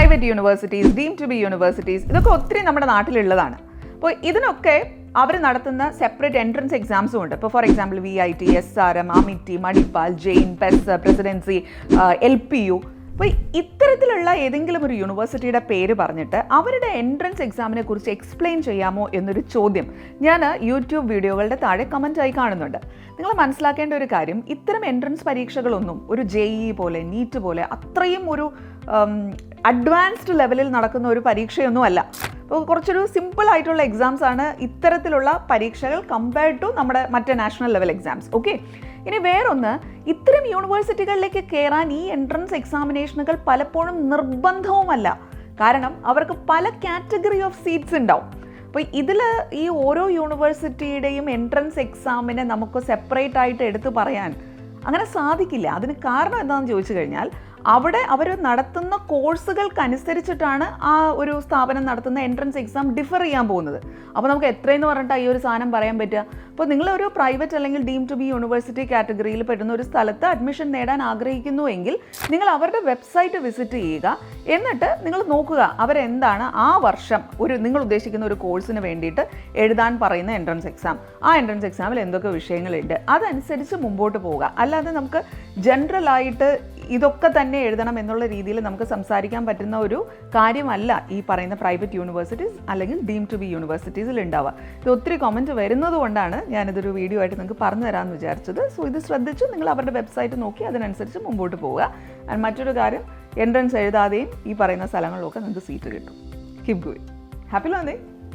Private universities, deem to be universities, ഇതൊക്കെ ഒത്തിരി നമ്മുടെ നാട്ടിലുള്ളതാണ്. അപ്പോൾ ഇതിനൊക്കെ അവർ നടത്തുന്ന സെപ്പറേറ്റ് എൻട്രൻസ് എക്സാംസും ഉണ്ട്. ഇപ്പോൾ for example VIT, SRM, Amity, Manipal, Jain, PES, Presidency, LPU. അപ്പോൾ ഇത്തരത്തിലുള്ള ഏതെങ്കിലും ഒരു യൂണിവേഴ്സിറ്റിയുടെ പേര് പറഞ്ഞിട്ട് അവരുടെ എൻട്രൻസ് എക്സാമിനെ കുറിച്ച് എക്സ്പ്ലെയിൻ ചെയ്യാമോ എന്നൊരു ചോദ്യം ഞാൻ യൂട്യൂബ് വീഡിയോകളുടെ താഴെ കമൻറ്റായി കാണുന്നുണ്ട്. നിങ്ങൾ മനസ്സിലാക്കേണ്ട ഒരു കാര്യം, ഇത്തരം എൻട്രൻസ് പരീക്ഷകളൊന്നും ഒരു JEE പോലെ, നീറ്റ് പോലെ അത്രയും ഒരു അഡ്വാൻസ്ഡ് ലെവലിൽ നടക്കുന്ന ഒരു പരീക്ഷയൊന്നും അല്ല. അപ്പോൾ കുറച്ചൊരു സിമ്പിൾ ആയിട്ടുള്ള എക്സാംസ് ആണ് ഇത്തരത്തിലുള്ള പരീക്ഷകൾ കമ്പയർഡ് ടു നമ്മുടെ മറ്റേ നാഷണൽ ലെവൽ എക്സാംസ്. ഓക്കെ, ഇനി വേറൊന്ന്, ഇത്തരം യൂണിവേഴ്സിറ്റികളിലേക്ക് കയറാൻ ഈ എൻട്രൻസ് എക്സാമിനേഷനുകൾ പലപ്പോഴും നിർബന്ധവുമല്ല. കാരണം അവർക്ക് പല കാറ്റഗറി ഓഫ് സീറ്റ്സ് ഉണ്ടാവും. അപ്പോൾ ഇതിൽ ഈ ഓരോ യൂണിവേഴ്സിറ്റിയുടെയും എൻട്രൻസ് എക്സാമിനെ നമുക്ക് സെപ്പറേറ്റ് ആയിട്ട് എടുത്തു പറയാൻ അങ്ങനെ സാധിക്കില്ല. അതിന് കാരണം എന്താണെന്ന് ചോദിച്ചു കഴിഞ്ഞാൽ, അവിടെ അവർ നടത്തുന്ന കോഴ്സുകൾക്കനുസരിച്ചിട്ടാണ് ആ ഒരു സ്ഥാപനം നടത്തുന്ന എൻട്രൻസ് എക്സാം ഡിഫർ ചെയ്യാൻ പോകുന്നത്. അപ്പോൾ നമുക്ക് എത്രയെന്ന് പറഞ്ഞിട്ട് ഈ ഒരു സാധനം പറയാൻ പറ്റുക? അപ്പോൾ നിങ്ങളൊരു പ്രൈവറ്റ് അല്ലെങ്കിൽ ഡീം ടു ബി യൂണിവേഴ്സിറ്റി കാറ്റഗറിയിൽ പെടുന്ന ഒരു സ്ഥലത്ത് അഡ്മിഷൻ നേടാൻ ആഗ്രഹിക്കുന്നുവെങ്കിൽ നിങ്ങൾ അവരുടെ വെബ്സൈറ്റ് വിസിറ്റ് ചെയ്യുക. എന്നിട്ട് നിങ്ങൾ നോക്കുക അവരെന്താണ് ആ വർഷം നിങ്ങൾ ഉദ്ദേശിക്കുന്ന ഒരു കോഴ്സിന് വേണ്ടിയിട്ട് എഴുതാൻ പറയുന്ന എൻട്രൻസ് എക്സാം, ആ എൻട്രൻസ് എക്സാമിൽ എന്തൊക്കെ വിഷയങ്ങളുണ്ട്, അതനുസരിച്ച് മുമ്പോട്ട് പോവുക. അല്ലാതെ നമുക്ക് ജനറലായിട്ട് ഇതൊക്കെ തന്നെ എഴുതണം എന്നുള്ള രീതിയിൽ നമുക്ക് സംസാരിക്കാൻ പറ്റുന്ന ഒരു കാര്യമല്ല ഈ പറയുന്ന പ്രൈവറ്റ് യൂണിവേഴ്സിറ്റീസ് അല്ലെങ്കിൽ ഡീം ടു ബി യൂണിവേഴ്സിറ്റീസിൽ ഉണ്ടാവുക. ഇത് ഒത്തിരി കമൻറ്റ് വരുന്നത് കൊണ്ടാണ് ഞാനിതൊരു വീഡിയോ ആയിട്ട് നിങ്ങൾക്ക് പറഞ്ഞു തരാമെന്ന് വിചാരിച്ചത്. സോ ഇത് ശ്രദ്ധിച്ച് നിങ്ങൾ അവരുടെ വെബ്സൈറ്റ് നോക്കി അതിനനുസരിച്ച് മുമ്പോട്ട് പോവുക. ആൻഡ് മറ്റൊരു കാര്യം, എൻട്രൻസ് എഴുതാതെയും ഈ പറയുന്ന സ്ഥലങ്ങളിലൊക്കെ നിങ്ങൾക്ക് സീറ്റ് കിട്ടും. Keep going. Happy learning.